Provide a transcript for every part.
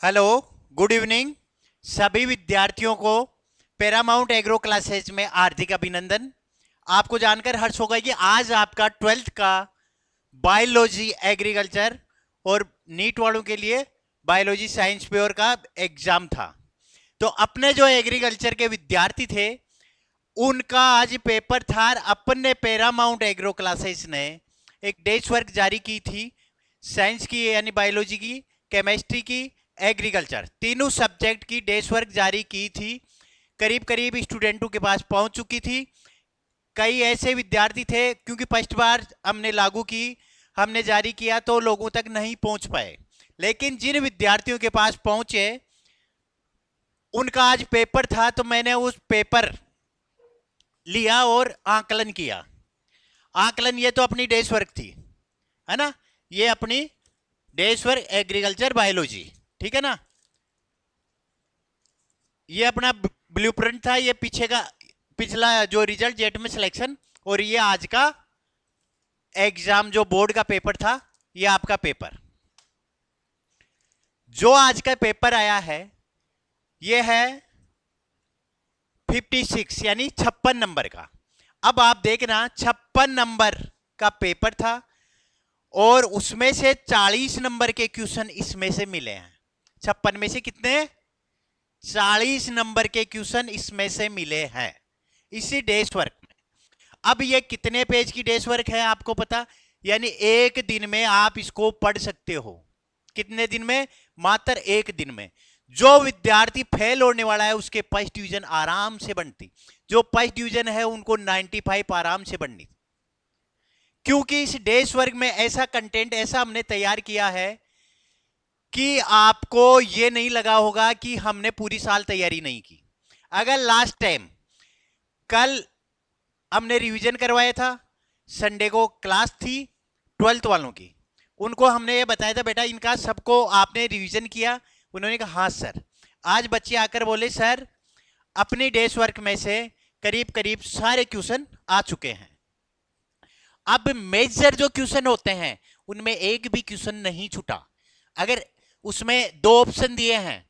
Hello, good evening सभी विद्यार्थियों को पैरामाउंट एग्रो क्लासेज में हार्दिक अभिनंदन। आपको जानकर हर्ष होगा कि आज आपका 12th का बायोलॉजी एग्रीकल्चर और नीट वालों के लिए बायोलॉजी साइंस प्योर का एग्जाम था। तो अपने जो एग्रीकल्चर के विद्यार्थी थे उनका आज पेपर था। अपन ने पैरामाउंट एग्रो क्लासेस ने एक डेस्क वर्क जारी की थी, साइंस की यानी बायोलॉजी की, केमिस्ट्री की, एग्रीकल्चर, तीनों सब्जेक्ट की डेस्क वर्क जारी की थी। करीब करीब स्टूडेंटों के पास पहुंच चुकी थी। कई ऐसे विद्यार्थी थे, क्योंकि फर्स्ट बार हमने लागू की, हमने जारी किया तो लोगों तक नहीं पहुंच पाए। लेकिन जिन विद्यार्थियों के पास पहुंचे उनका आज पेपर था, तो मैंने उस पेपर लिया और आकलन किया। आकलन ये तो अपनी डेस्क वर्क थी, है ना, ये अपनी डेस्क वर्क एग्रीकल्चर बायोलॉजी, ठीक है ना। ये अपना ब्लूप्रिंट था, ये पीछे का पिछला जो रिजल्ट जेट में सिलेक्शन, और ये आज का एग्जाम जो बोर्ड का पेपर था, ये आपका पेपर। जो आज का पेपर आया है ये है 56 यानी 56 नंबर का। अब आप देखना 56 नंबर का पेपर था और उसमें से 40 नंबर के क्वेश्चन इसमें से मिले हैं। 56 में से कितने? 40 नंबर के क्वेश्चन इसमें से मिले हैं इसी डेस्क वर्क में। अब ये कितने पेज की डेस्क वर्क है आपको पता, यानी एक दिन में आप इसको पढ़ सकते हो। कितने दिन में? मात्र एक दिन में। जो विद्यार्थी फेल होने वाला है उसके फर्स्ट डिवीजन आराम से बनती, जो फर्स्ट डिवीजन है उनको 95 आराम से बननी, क्योंकि इस डेस्क वर्क में ऐसा कंटेंट ऐसा हमने तैयार किया है कि आपको ये नहीं लगा होगा कि हमने पूरी साल तैयारी नहीं की। अगर लास्ट टाइम कल हमने रिवीजन करवाया था, संडे को क्लास थी 12th वालों की, उनको हमने ये बताया था बेटा इनका सबको आपने रिवीजन किया। उन्होंने कहा हाँ सर। आज बच्चे आकर बोले सर अपनी डेस्क वर्क में से करीब करीब सारे क्वेश्चन आ चुके हैं। अब मेजर जो क्वेश्चन होते हैं उनमें एक भी क्वेश्चन नहीं छूटा। अगर उसमें दो ऑप्शन दिए हैं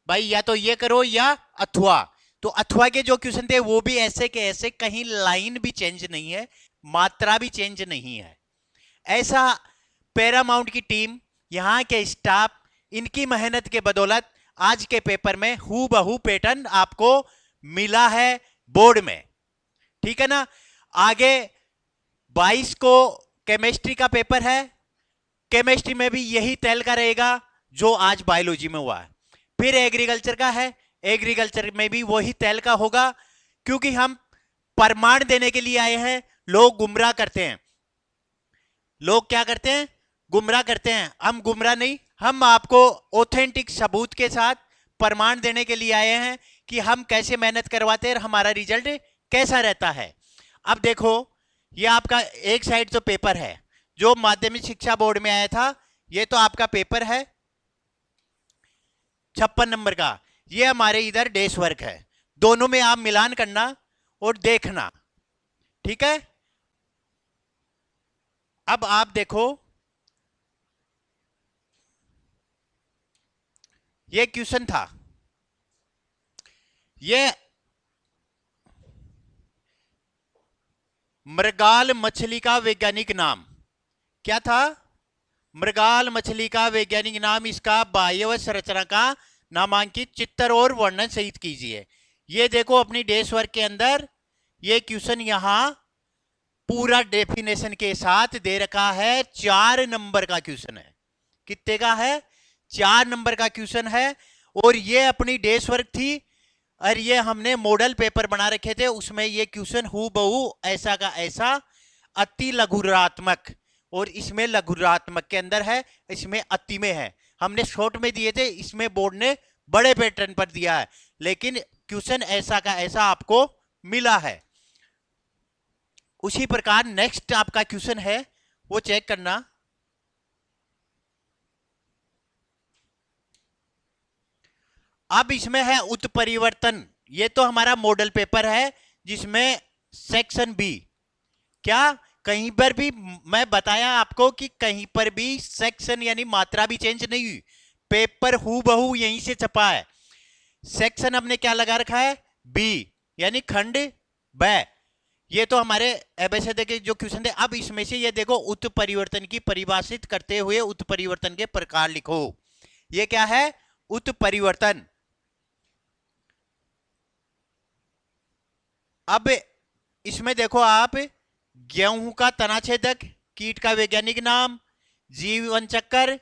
भाई, या तो ये करो या अथवा, तो अथवा के जो क्वेश्चन थे वो भी ऐसे के ऐसे, कहीं लाइन भी चेंज नहीं है, मात्रा भी चेंज नहीं है। ऐसा पैरामाउंट की टीम, यहां के स्टाफ, इनकी मेहनत के बदौलत आज के पेपर में हूबहू पैटर्न आपको मिला है बोर्ड में, ठीक है ना। आगे 22 को केमिस्ट्री का पेपर है, केमिस्ट्री में भी यही तैल का रहेगा जो आज बायोलॉजी में हुआ है। फिर एग्रीकल्चर का है, एग्रीकल्चर में भी वही तैल का होगा, क्योंकि हम प्रमाण देने के लिए आए हैं। लोग गुमराह करते हैं, लोग क्या करते हैं? गुमराह करते हैं। हम गुमराह नहीं, हम आपको ऑथेंटिक सबूत के साथ प्रमाण देने के लिए आए हैं कि हम कैसे मेहनत करवाते हैं और हमारा रिजल्ट कैसा रहता है। अब देखो, ये आपका एक साइड तो पेपर है जो माध्यमिक शिक्षा बोर्ड में आया था, ये तो आपका पेपर है 56 नंबर का। ये हमारे इधर डेस्क वर्क है, दोनों में आप मिलान करना और देखना, ठीक है। अब आप देखो, ये क्वेश्चन था, ये मृगाल मछली का वैज्ञानिक नाम क्या था? मृगाल मछली का वैज्ञानिक नाम, इसका बाह्य संरचना का नामांकित चित्र और वर्णन सहित कीजिए। ये देखो अपनी डेस्क वर्क के अंदर ये क्वेश्चन यहां पूरा डेफिनेशन के साथ दे रखा है। 4 नंबर का क्वेश्चन है। कितने का है? 4 नंबर का क्वेश्चन है। और ये अपनी डेस्क वर्क थी और ये हमने मॉडल पेपर बना रखे थे, उसमें ये क्वेश्चन हूबहू ऐसा का ऐसा अति लघुरात्मक, और इसमें लघुरात्मक के अंदर है, इसमें अति में है। हमने शॉर्ट में दिए थे, इसमें बोर्ड ने बड़े पैटर्न पर दिया है, लेकिन क्वेश्चन ऐसा का ऐसा आपको मिला है। उसी प्रकार नेक्स्ट आपका क्वेश्चन है, वो चेक करना। अब इसमें है उत्परिवर्तन। ये तो हमारा मॉडल पेपर है जिसमें सेक्शन बी, क्या कहीं पर भी मैं बताया आपको कि कहीं पर भी सेक्शन यानी मात्रा भी चेंज नहीं हुई, पेपर हूबहू यहीं से छपा है। सेक्शन हमने क्या लगा रखा है, बी, यानी खंड ब। ये तो हमारे एबीसीडी के जो क्वेश्चन थे। अब इसमें से ये देखो, उत्परिवर्तन की परिभाषित करते हुए उत्परिवर्तन के प्रकार लिखो। ये क्या है, उत्परिवर्तन। अब इसमें देखो आप, गेहूं का तनाछेदक, कीट का वैज्ञानिक नाम, जीवन चक्र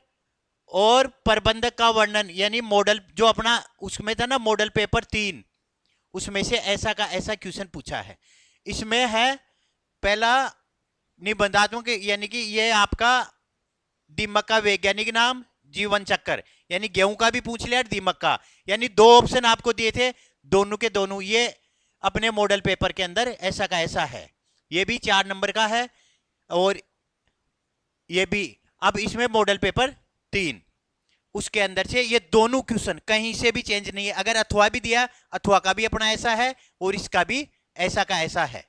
और प्रबंधक का वर्णन, यानी मॉडल जो अपना उसमें था ना मॉडल पेपर 3, उसमें से ऐसा का ऐसा क्वेश्चन पूछा है। इसमें है पहला निबंधात्मक, यानी कि ये आपका दीमक का वैज्ञानिक नाम, जीवन चक्र, यानी गेहूं का भी पूछ लिया, दीमक का, यानी 2 ऑप्शन आपको दिए थे, दोनों के दोनों ये अपने मॉडल पेपर के अंदर ऐसा का ऐसा है। ये भी 4 नंबर का है और ये भी। अब इसमें मॉडल पेपर 3, उसके अंदर से ये दोनों क्वेश्चन कहीं से भी चेंज नहीं है। अगर अथवा भी दिया, अथवा का भी अपना ऐसा है और इसका भी ऐसा का ऐसा है।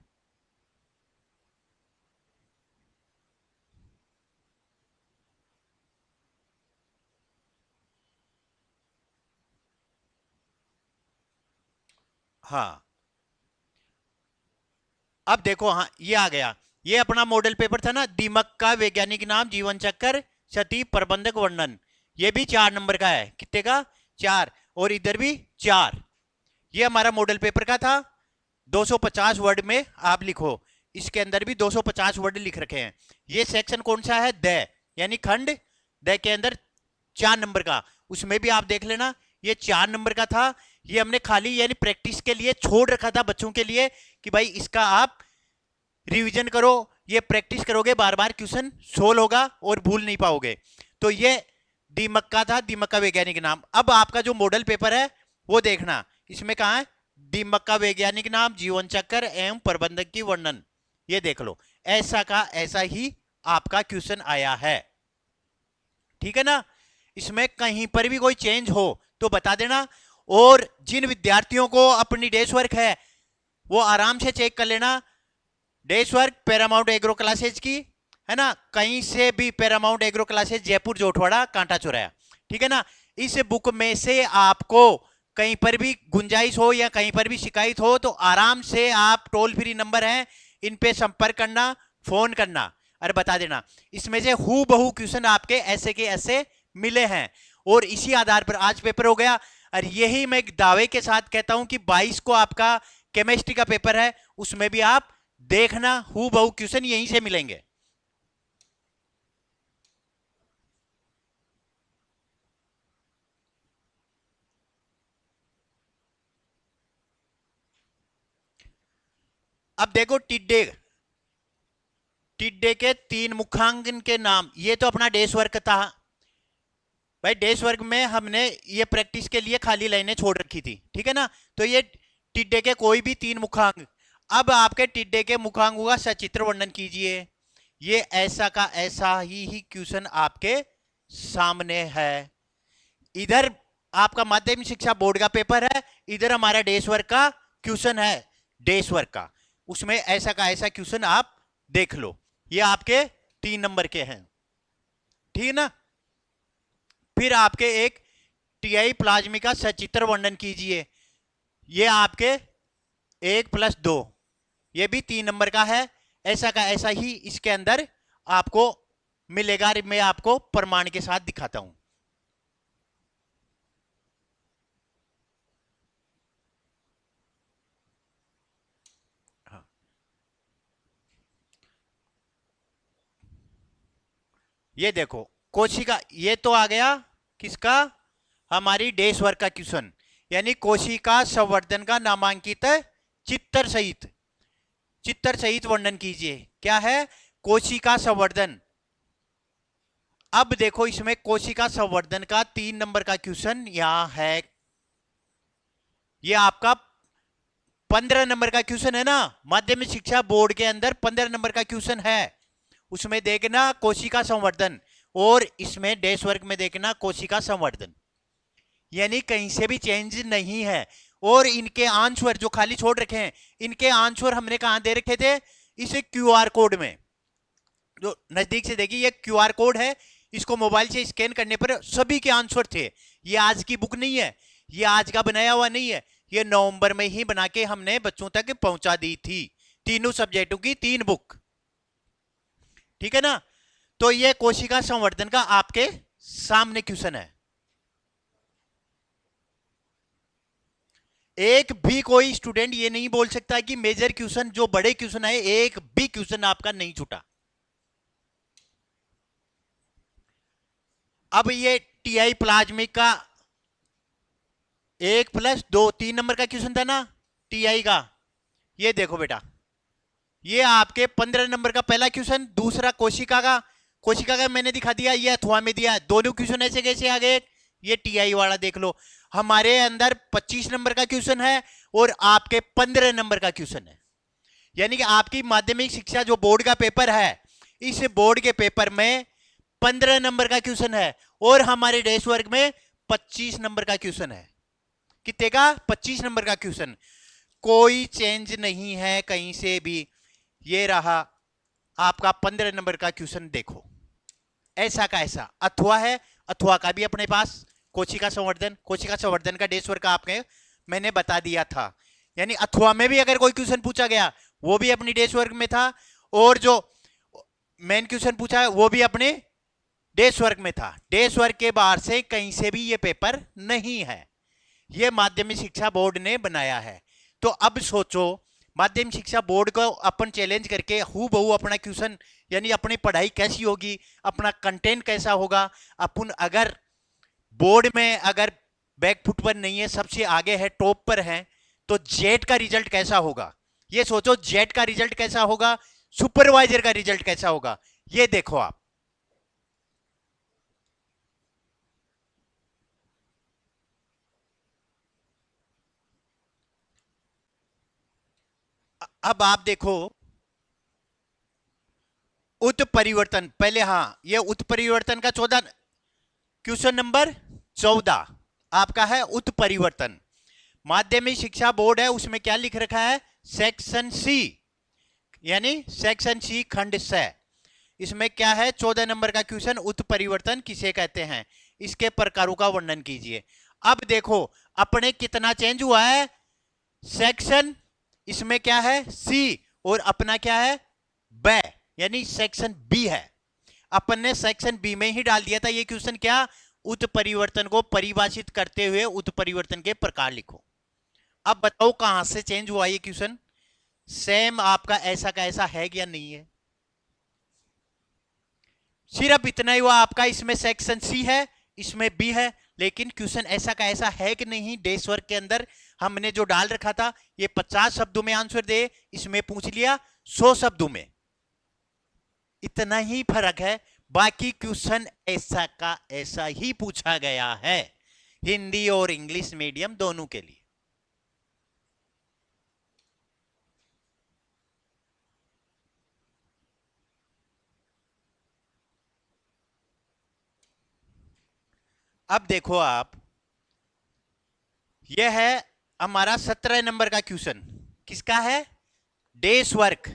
हाँ, अब देखो, हाँ ये आ गया। ये अपना मॉडल पेपर था ना, दीमक का वैज्ञानिक नाम, जीवन चक्र, क्षति, प्रबंधक वर्णन। ये भी 4 नंबर का है। कितने का, 4। और इधर भी 4। ये हमारा मॉडल पेपर का था। 250 वर्ड में आप लिखो। इसके अंदर भी 250 वर्ड लिख रखे हैं। ये सेक्शन कौन सा है, द, यानी खंड द के अंदर 4 नंबर का। उसमें भी आप देख लेना, ये 4 नंबर का था। ये हमने खाली यानी प्रैक्टिस के लिए छोड़ रखा था बच्चों के लिए कि भाई इसका आप रिवीजन करो, ये प्रैक्टिस करोगे बार बार क्वेश्चन सोल्व होगा और भूल नहीं पाओगे। तो ये दीमक का था, दीमक का वैज्ञानिक नाम। अब आपका जो मॉडल पेपर है वो देखना, इसमें कहा है दीमक का वैज्ञानिक नाम, जीवन चक्र एवं प्रबंधक की वर्णन। ये देख लो, ऐसा का ऐसा ही आपका क्वेश्चन आया है। ठीक है ना, इसमें कहीं पर भी कोई चेंज हो तो बता देना। और जिन विद्यार्थियों को अपनी डेस्क वर्क है वो आराम से चेक कर लेना। Desk work Paramount agro classes की है ना, कहीं से भी Paramount agro classes, Jaipur, Jhotwara, कांटा चौराया। ठीक है ना, इस बुक में से आपको कहीं पर भी गुंजाइश हो या कहीं पर भी शिकायत हो तो आराम से आप टोल फ्री नंबर है, इन पे संपर्क करना, फोन करना और बता देना। इसमें से हूबहू क्वेश्चन आपके ऐसे के ऐसे मिले हैं और इसी आधार पर आज पेपर हो गया। और यही मैं एक दावे के साथ कहता हूं कि 22 को आपका केमिस्ट्री का पेपर है, उसमें भी आप देखना हूबहू क्वेश्चन यहीं से मिलेंगे। अब देखो, टिड्डे, टिड्डे के 3 मुखांकन के नाम। ये तो अपना डेस्क वर्क था भाई। डेस्क वर्क में हमने ये प्रैक्टिस के लिए खाली लाइनें छोड़ रखी थी। ठीक है ना, तो ये टिड्डे के कोई भी 3 मुखांक। अब आपके टिड्डे के मुखांकों का सचित्र वर्णन कीजिए। ये ऐसा का ऐसा ही क्वेश्चन आपके सामने है। इधर आपका माध्यमिक शिक्षा बोर्ड का पेपर है, इधर हमारा डेस्क वर्क का क्वेश्चन है, डेस्क वर्क का। उसमें ऐसा का ऐसा क्वेश्चन आप देख लो। ये आपके 3 नंबर के हैं। ठीक है ना, फिर आपके एक टीआई प्लाज्मी का सचित्र वर्णन कीजिए। ये आपके 1+2, ये भी 3 नंबर का है। ऐसा का ऐसा ही इसके अंदर आपको मिलेगा। मैं आपको प्रमाण के साथ दिखाता हूं। ये देखो, कोशिका, ये तो आ गया किसका, हमारी डेस्क वर्क का क्वेश्चन, यानी कोशिका संवर्धन का नामांकित चित्र सहित, चित्र सहित वर्णन कीजिए। क्या है, कोशिका संवर्धन। अब देखो, इसमें कोशिका संवर्धन का 3 नंबर का क्वेश्चन यहां है। ये आपका 15 नंबर का क्वेश्चन है ना, माध्यमिक शिक्षा बोर्ड के अंदर 15 नंबर का क्वेश्चन है। उसमें देखना कोशिका संवर्धन, और इसमें डेस्क वर्क में देखना कोशिका संवर्धन, यानी कहीं से भी चेंज नहीं है। और इनके आंसर जो खाली छोड़ रखे हैं, इनके आंसर हमने कहां दे रखे थे, इस क्यूआर कोड में। जो नजदीक से देखिए, ये क्यूआर कोड है, इसको मोबाइल से स्कैन करने पर सभी के आंसर थे। ये आज की बुक नहीं है, ये आज का बनाया हुआ नहीं है, ये नवंबर में ही बना के हमने बच्चों तक पहुंचा दी थी, तीनों सब्जेक्टों की 3 बुक। ठीक है ना। तो ये कोशिका संवर्धन का आपके सामने क्वेश्चन है। एक भी कोई स्टूडेंट ये नहीं बोल सकता कि मेजर क्वेश्चन जो बड़े क्वेश्चन है एक भी क्वेश्चन आपका नहीं छूटा। अब ये टीआई प्लाज्मिक का 1+2 3 नंबर का क्वेश्चन था ना टीआई का। ये देखो बेटा, ये आपके 15 नंबर का पहला क्वेश्चन, दूसरा कोशिका का मैंने दिखा दिया, ये अथवा में दिया। दोनों क्वेश्चन ऐसे कैसे आ गए? ये टीआई वाला देख लो, हमारे अंदर 25 नंबर का क्वेश्चन है और आपके 15 नंबर का क्वेश्चन है। यानी कि आपकी माध्यमिक शिक्षा जो बोर्ड का पेपर है, इस बोर्ड के पेपर में 15 नंबर का क्वेश्चन है और हमारे डेस्क वर्क में 25 नंबर का क्वेश्चन है। कितने का? 25 नंबर का क्वेश्चन। कोई चेंज नहीं है कहीं से भी। ये रहा आपका 15 नंबर का क्वेश्चन, देखो ऐसा का ऐसा अथवा है, अथवा का भी अपने पास कोशिका संवर्धन का डेस्क वर्क आपके मैंने बता दिया था। यानी अथवा में भी अगर कोई क्वेश्चन पूछा गया वो भी अपनी डेस्क वर्क में था, और जो मेन क्वेश्चन पूछा है वो भी अपने डेस्क वर्क में था। डेस्क वर्क के बाहर से कहीं से भी ये पेपर नहीं है, ये माध्यमिक शिक्षा बोर्ड ने बनाया है। तो अब सोचो, माध्यमिक शिक्षा बोर्ड को अपन चैलेंज करके हूबहू अपना क्वेश्चन, यानी अपनी पढ़ाई कैसी होगी, अपना कंटेंट कैसा होगा। अपन अगर बोर्ड में अगर बैक फुट पर नहीं है, सबसे आगे है, टॉप पर है, तो जेट का रिजल्ट कैसा होगा? ये सोचो, जेट का रिजल्ट कैसा होगा, सुपरवाइजर का रिजल्ट कैसा होगा, ये देखो आप। अब आप देखो उत्परिवर्तन, पहले हाँ, ये उत्परिवर्तन का 14 क्वेश्चन नंबर 14 आपका है उत्परिवर्तन। माध्यमिक शिक्षा बोर्ड है, उसमें क्या लिख रखा है? सेक्शन सी, यानी सेक्शन सी खंड से, इसमें क्या है? 14 नंबर का क्वेश्चन, उत्परिवर्तन किसे कहते हैं, इसके प्रकारों का वर्णन कीजिए। अब देखो अपने कितना चेंज हुआ है, सेक्शन इसमें क्या है? सी, और अपना क्या है? ब, यानी सेक्शन बी है। अपन ने सेक्शन बी में ही डाल दिया था ये क्वेश्चन। क्या? उत्परिवर्तन को परिभाषित करते हुए उत्परिवर्तन के प्रकार लिखो। अब बताओ कहां से चेंज हुआ ये क्वेश्चन? सेम आपका ऐसा का ऐसा है या नहीं है? सिर्फ इतना ही हुआ आपका, इसमें सेक्शन सी है, इसमें बी है, लेकिन क्वेश्चन ऐसा का ऐसा है कि नहीं? डेस्क वर्क के अंदर हमने जो डाल रखा था, ये 50 शब्दों में आंसर दे, इसमें पूछ लिया 100 शब्दों में। इतना ही फर्क है, बाकी क्वेश्चन ऐसा का ऐसा ही पूछा गया है, हिंदी और इंग्लिश मीडियम दोनों के लिए। अब देखो आप, यह है हमारा 17 नंबर का क्वेश्चन। किसका है? Desk work.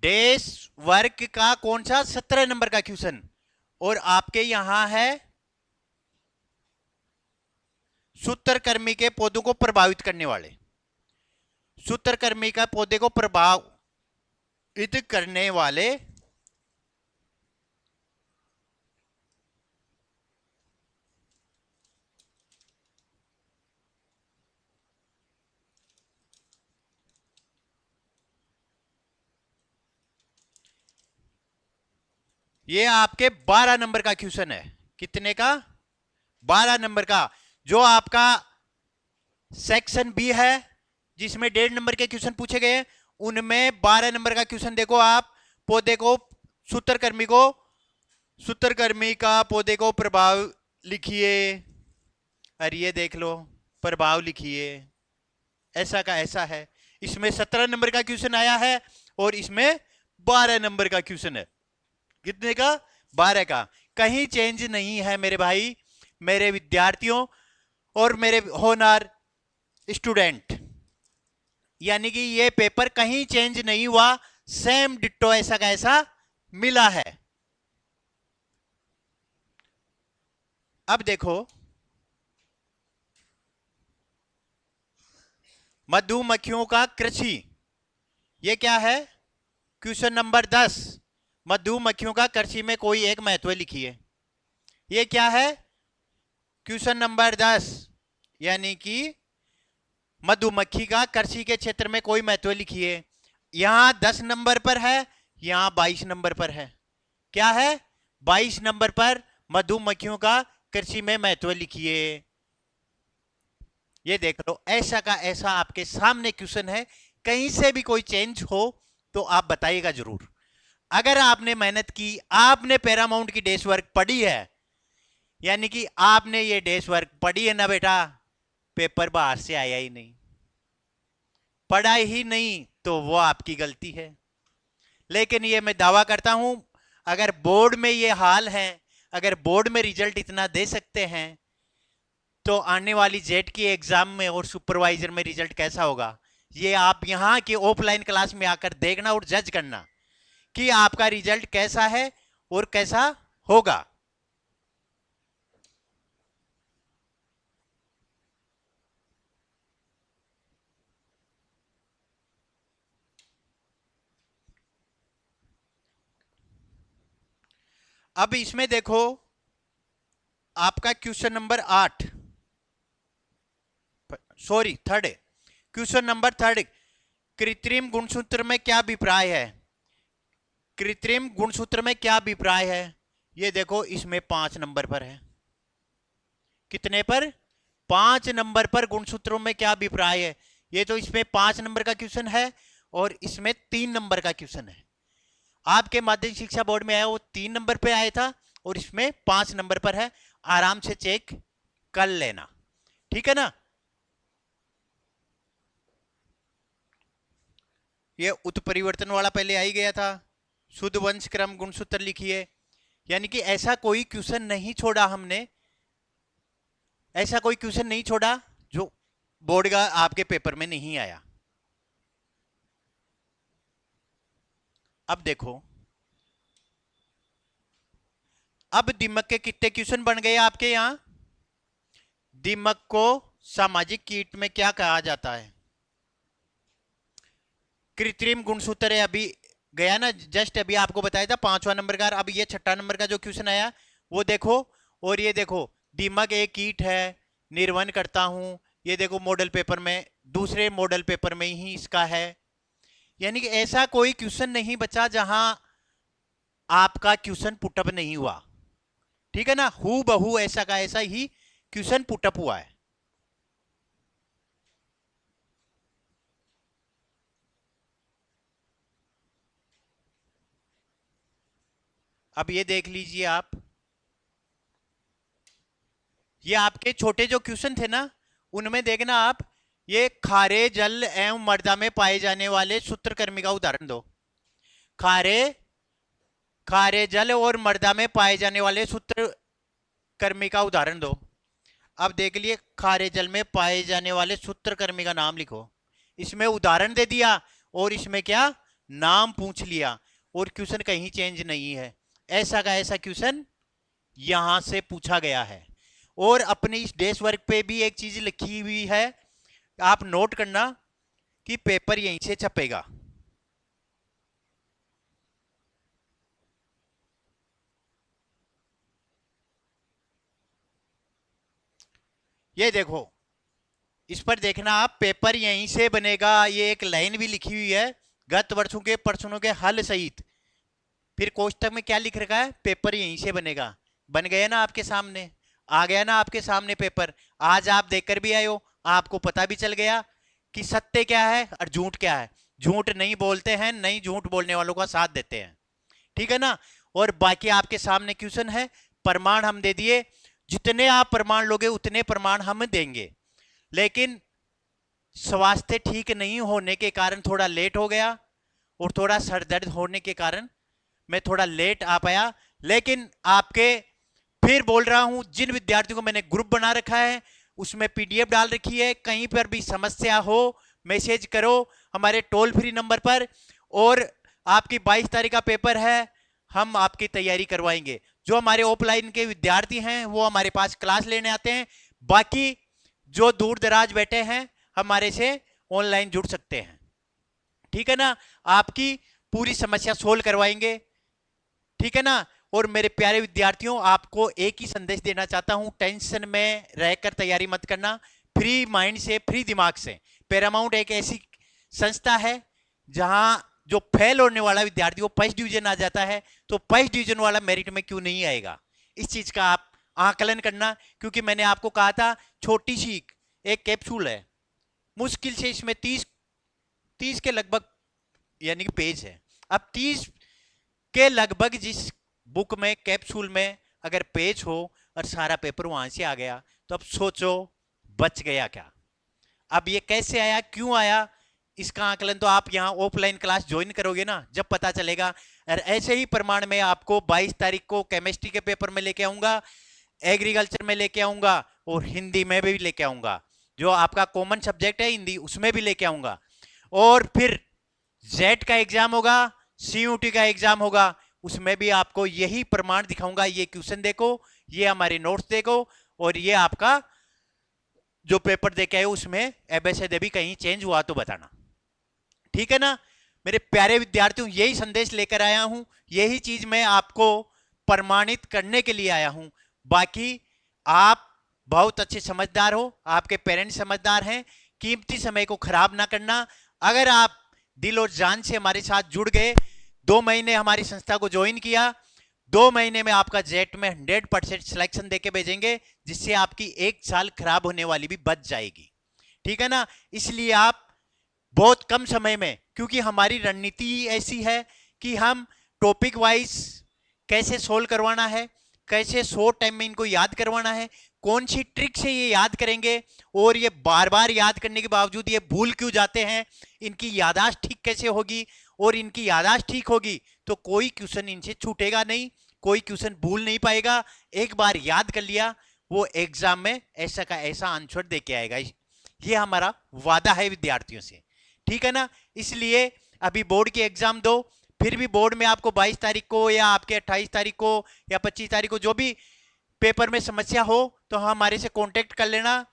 डेस्क वर्क का कौन सा? 17 नंबर का क्वेश्चन। और आपके यहां है सूत्रकृमि के पौधों को प्रभावित करने वाले, सूत्रकृमि का पौधे को प्रभावित करने वाले ये आपके 12 नंबर का क्वेश्चन है। कितने का? 12 नंबर का। जो आपका सेक्शन बी है, जिसमें 1.5 नंबर के क्वेश्चन पूछे गए, उनमें 12 नंबर का क्वेश्चन देखो आप। पौधे को, सूत्रकृमि का पौधे को प्रभाव लिखिए। अरे ये देख लो, प्रभाव लिखिए, ऐसा का ऐसा है। इसमें 17 नंबर का क्वेश्चन आया है और इसमें 12 नंबर का क्वेश्चन है। कितने का? 12 का। कहीं चेंज नहीं है मेरे भाई, मेरे विद्यार्थियों और मेरे होनहार स्टूडेंट। यानी कि ये पेपर कहीं चेंज नहीं हुआ, सेम डिट्टो ऐसा का ऐसा मिला है। अब देखो, मधुमक्खियों का कृषि, ये क्या है? क्वेश्चन नंबर 10, मधुमक्खियों का कृषि में कोई एक महत्व लिखिए। ये क्या है? क्वेश्चन नंबर 10, यानी कि मधुमक्खी का कृषि के क्षेत्र में कोई महत्व लिखिए। यहां 10 नंबर पर है, यहां 22 नंबर पर है। क्या है? 22 नंबर पर मधुमक्खियों का कृषि में महत्व लिखिए। ये देख लो, ऐसा का ऐसा आपके सामने क्वेश्चन है। कहीं से भी कोई चेंज हो तो आप बताइएगा जरूर। अगर आपने मेहनत की, आपने पैरामाउंट की डेस्क वर्क पढ़ी है, यानी कि आपने ये डेस्क वर्क पढ़ी है ना बेटा, पेपर बाहर से आया ही नहीं, पढ़ा ही नहीं, तो वो आपकी गलती है। लेकिन ये मैं दावा करता हूं, अगर बोर्ड में ये हाल है, अगर बोर्ड में रिजल्ट इतना दे सकते हैं, तो आने वाली जेट की एग्जाम में और सुपरवाइजर में रिजल्ट कैसा होगा, ये आप यहां की ऑफलाइन क्लास में आकर देखना और जज करना कि आपका रिजल्ट कैसा है और कैसा होगा। अब इसमें देखो, आपका question number 8, sorry third, question number 3, कृत्रिम गुणसूत्र में क्या अभिप्राय है? कृत्रिम गुणसूत्र में क्या अभिप्राय है? ये देखो, इसमें 5 नंबर पर है। कितने पर? 5 नंबर पर गुणसूत्रों में क्या अभिप्राय है। ये तो इसमें 5 नंबर का क्वेश्चन है और इसमें 3 नंबर का क्वेश्चन है। आपके माध्यमिक शिक्षा बोर्ड में आया वो 3 नंबर पे आया था और इसमें 5 नंबर पर है। आराम से चेक कर लेना, ठीक है ना। ये उत्परिवर्तन वाला पहले आ ही गया था। शुद्ध वंश क्रम गुणसूत्र लिखिए, यानी कि ऐसा कोई क्वेश्चन नहीं छोड़ा हमने, ऐसा कोई क्वेश्चन नहीं छोड़ा जो बोर्ड का आपके पेपर में नहीं आया। अब देखो, अब दीमक के कितने क्वेश्चन बन गए आपके यहां? दीमक को सामाजिक कीट में क्या कहा जाता है? कृत्रिम गुणसूत्र है, अभी गया ना, जस्ट अभी आपको बताया था 5वां नंबर का। अब ये 6ठा नंबर का जो क्वेश्चन आया वो देखो, और ये देखो, दीमक एक कीट है, निर्वहन करता हूं। ये देखो मॉडल पेपर में, दूसरे मॉडल पेपर में ही इसका है। यानी कि ऐसा कोई क्वेश्चन नहीं बचा जहां आपका क्वेश्चन पुटअप नहीं हुआ, ठीक है ना। हु बहू ऐसा का ऐसा ही क्वेश्चन पुटअप हुआ है। अब ये देख लीजिए आप, ये आपके छोटे जो क्वेश्चन थे ना, उनमें देखना आप, ये खारे जल एवं मृदा में पाए जाने वाले सूत्रकृमि का उदाहरण दो। खारे खारे जल और मृदा में पाए जाने वाले सूत्रकृमि का उदाहरण दो। अब देख लिए, खारे जल में पाए जाने वाले सूत्रकृमि का नाम लिखो। इसमें उदाहरण दे दिया और इसमें क्या, नाम पूछ लिया, और क्वेश्चन कहीं चेंज नहीं है। ऐसा का ऐसा क्वेश्चन यहां से पूछा गया है। और अपने इस डेस्क वर्क पे भी एक चीज लिखी हुई है, आप नोट करना कि पेपर यहीं से छपेगा। ये देखो, इस पर देखना आप, पेपर यहीं से बनेगा। ये एक लाइन भी लिखी हुई है, गत वर्षों के प्रश्नों के हल सहित। फिर कोष्टक में क्या लिख रखा है? पेपर यहीं से बनेगा। बन गया ना आपके सामने, आ गया ना आपके सामने पेपर। आज आप देखकर भी आए हो, आपको पता भी चल गया कि सत्य क्या है और झूठ क्या है। झूठ नहीं बोलते हैं, नहीं झूठ बोलने वालों का साथ देते हैं, ठीक है ना। और बाकी आपके सामने क्वेश्चन है, प्रमाण हम दे दिए, जितने आप प्रमाण लोगे उतने प्रमाण हम देंगे। लेकिन स्वास्थ्य ठीक नहीं होने के कारण थोड़ा लेट हो गया, और थोड़ा सर दर्द होने के कारण मैं थोड़ा लेट आ पाया। लेकिन आपके, फिर बोल रहा हूं, जिन विद्यार्थियों को मैंने ग्रुप बना रखा है उसमें पीडीएफ डाल रखी है, कहीं पर भी समस्या हो मैसेज करो हमारे टोल फ्री नंबर पर, और आपकी 22 तारीख का पेपर है, हम आपकी तैयारी करवाएंगे। जो हमारे ऑफलाइन के विद्यार्थी हैं वो हमारे पास क्लास लेने आते हैं, बाकी जो दूर दराज बैठे हैं हमारे से ऑनलाइन जुड़ सकते हैं। ठीक है ना, आपकी पूरी समस्या सोल्व करवाएंगे। ठीक है ना। और मेरे प्यारे विद्यार्थियों, आपको एक ही संदेश देना चाहता हूं, टेंशन में रहकर तैयारी मत करना, फ्री माइंड से, फ्री दिमाग से। पैरामाउंट एक ऐसी संस्था है जहां जो फेल होने वाला विद्यार्थी वो फर्स्ट डिवीजन आ जाता है, तो फर्स्ट डिवीजन वाला मेरिट में क्यों नहीं आएगा, इस चीज का आप आकलन करना। क्योंकि मैंने आपको कहा था छोटी सी एक कैप्सूल है, मुश्किल से इसमें 30 के लगभग यानी कि पेज है। अब 30 के लगभग जिस बुक में, कैप्सूल में अगर पेज हो और सारा पेपर वहां से आ गया, तो अब सोचो बच गया क्या। अब ये कैसे आया, क्यों आया, इसका आकलन तो आप यहाँ ऑफलाइन क्लास ज्वाइन करोगे ना, जब पता चलेगा। और ऐसे ही प्रमाण में आपको 22 तारीख को केमिस्ट्री के पेपर में लेके आऊंगा, एग्रीकल्चर में लेके आऊंगा, और हिंदी में भी लेके आऊंगा। जो आपका कॉमन सब्जेक्ट है हिंदी, उसमें भी लेके आऊंगा। और फिर जेट का एग्जाम होगा, सीयूटी का एग्जाम होगा, उसमें भी आपको यही प्रमाण दिखाऊंगा। ये क्वेश्चन देखो, ये हमारे नोट्स देखो, और ये आपका जो पेपर देके आए उसमें एबीसीडी भी कहीं चेंज हुआ तो बताना। ठीक है ना मेरे प्यारे विद्यार्थियों, यही संदेश लेकर आया हूं, यही चीज मैं आपको प्रमाणित करने के लिए आया हूं। बाकी आप बहुत अच्छे समझदार हो, आपके पेरेंट्स समझदार हैं, कीमती समय को खराब ना करना। अगर आप दिल और जान से हमारे साथ जुड़ गए, 2 महीने हमारी संस्था को ज्वाइन किया, 2 महीने में आपका जेट में 100% सिलेक्शन देके भेजेंगे, जिससे आपकी 1 साल खराब होने वाली भी बच जाएगी। ठीक है ना, इसलिए आप बहुत कम समय में, क्योंकि हमारी रणनीति ऐसी है कि हम टॉपिक वाइज कैसे सोल्व करवाना है, कैसे शॉर्ट टाइम में इनको याद करवाना है, कौन सी ट्रिक से ये याद करेंगे, और ये बार बार याद करने के बावजूद ये भूल क्यों जाते हैं, इनकी याददाश्त ठीक कैसे होगी, और इनकी याददाश्त ठीक होगी तो कोई क्वेश्चन इनसे छूटेगा नहीं, कोई क्वेश्चन भूल नहीं पाएगा। एक बार याद कर लिया, वो एग्जाम में ऐसा का ऐसा आंसर दे के आएगा। ये हमारा वादा है विद्यार्थियों से। ठीक है ना, इसलिए अभी बोर्ड की एग्जाम दो, फिर भी बोर्ड में आपको 22 तारीख को या आपके 28 तारीख को या 25 तारीख को जो भी पेपर में समस्या हो तो हमारे से कांटेक्ट कर लेना,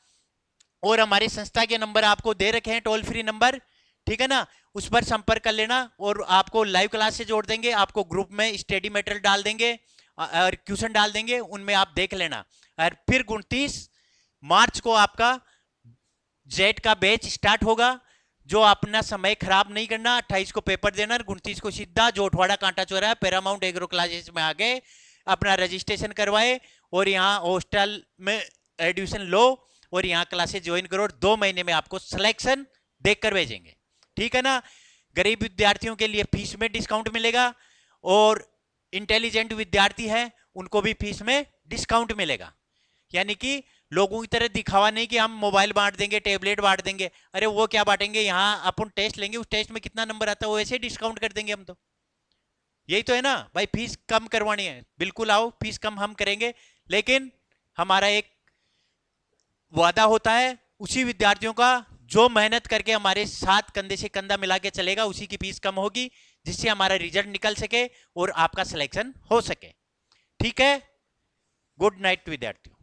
और हमारी संस्था के नंबर आपको दे रखे हैं, टोल फ्री नंबर। ठीक है ना, उस पर संपर्क कर लेना, और आपको लाइव क्लास से जोड़ देंगे, आपको ग्रुप में स्टडी मटेरियल डाल देंगे और क्वेश्चन डाल देंगे, उनमें आप देख लेना। और फिर 29 मार्च को आपका जेट का बैच स्टार्ट होगा। जो अपना समय खराब नहीं करना, 28 को पेपर देना, 29 को सीधा जोटवाड़ा कांटा चौराहा पैरामाउंट एग्रो क्लासेस में आ गए, अपना रजिस्ट्रेशन करवाए, और यहाँ हॉस्टल में एडमिशन लो, और यहाँ क्लासेस ज्वाइन करो, और 2 महीने में आपको सिलेक्शन देकर भेजेंगे। ठीक है ना, गरीब विद्यार्थियों के लिए फीस में डिस्काउंट मिलेगा, और इंटेलिजेंट विद्यार्थी है उनको भी फीस में डिस्काउंट मिलेगा। यानी कि लोगों की तरह दिखावा नहीं कि हम मोबाइल बांट देंगे, टैबलेट बांट देंगे, अरे वो क्या बांटेंगे, यहाँ अपन टेस्ट लेंगे, उस टेस्ट में कितना नंबर आता है वो ऐसे डिस्काउंट कर देंगे हम तो। यही तो है ना भाई, फीस कम करवानी है, बिल्कुल आओ, फीस कम हम करेंगे, लेकिन हमारा एक वादा होता है उसी विद्यार्थियों का जो मेहनत करके हमारे साथ कंधे से कंधा मिला के चलेगा, उसी की फीस कम होगी, जिससे हमारा रिजल्ट निकल सके और आपका सिलेक्शन हो सके। ठीक है, गुड नाइट विद्यार्थियों।